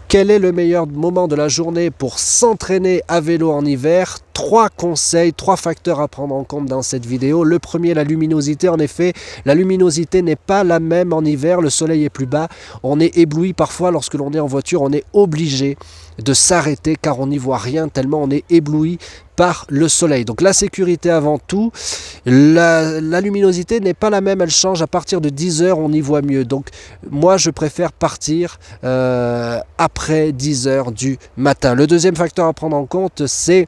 Quel est le meilleur moment de la journée pour s'entraîner à vélo en hiver? 3 conseils, 3 facteurs à prendre en compte dans cette vidéo. Le premier, la luminosité. En effet, la luminosité n'est pas la même en hiver, le soleil est plus bas. On est ébloui parfois lorsque l'on est en voiture, on est obligé de s'arrêter car on n'y voit rien tellement on est ébloui par le soleil. Donc la sécurité avant tout, la luminosité n'est pas la même, elle change à partir de 10 heures, on y voit mieux. Donc moi je préfère partir après 10 heures du matin. Le deuxième facteur à prendre en compte, c'est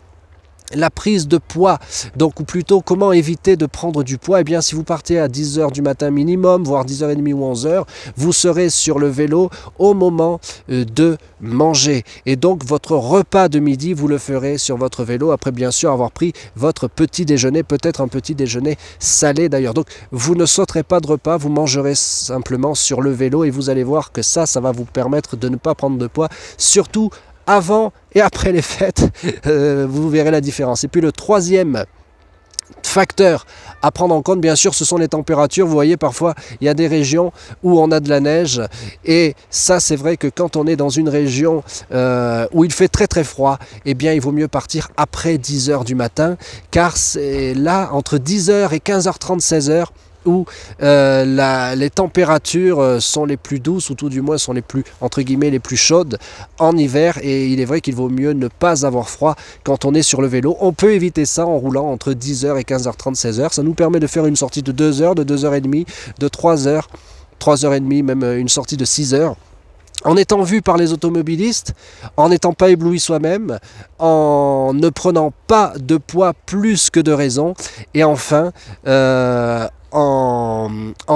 la prise de poids, donc ou plutôt comment éviter de prendre du poids. Eh bien si vous partez à 10 heures du matin minimum, voire 10h30 ou 11 heures, vous serez sur le vélo au moment de manger. Et donc votre repas de midi, vous le ferez sur votre vélo, après bien sûr avoir pris votre petit déjeuner, peut-être un petit déjeuner salé d'ailleurs. Donc vous ne sauterez pas de repas, vous mangerez simplement sur le vélo et vous allez voir que ça va vous permettre de ne pas prendre de poids, surtout avant et après les fêtes, vous verrez la différence. Et puis le troisième facteur à prendre en compte, bien sûr, ce sont les températures. Vous voyez, parfois, il y a des régions où on a de la neige. Et ça, c'est vrai que quand on est dans une région où il fait très très froid, eh bien, il vaut mieux partir après 10 heures du matin. Car c'est là, entre 10 heures et 15h30, 16h, où les températures sont les plus douces, ou tout du moins sont les plus, entre guillemets, les plus chaudes en hiver. Et il est vrai qu'il vaut mieux ne pas avoir froid quand on est sur le vélo. On peut éviter ça en roulant entre 10h et 15h30, 16h. Ça nous permet de faire une sortie de 2 heures, de 2h30, de 3 heures, 3h30, même une sortie de 6 heures. En étant vu par les automobilistes, en n'étant pas ébloui soi-même, en ne prenant pas de poids plus que de raison, et enfin en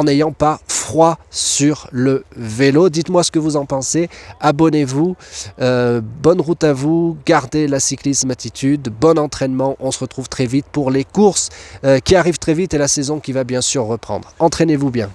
n'ayant pas froid sur le vélo. Dites-moi ce que vous en pensez, abonnez-vous, bonne route à vous, gardez la cyclisme attitude, bon entraînement, on se retrouve très vite pour les courses qui arrivent très vite et la saison qui va bien sûr reprendre. Entraînez-vous bien.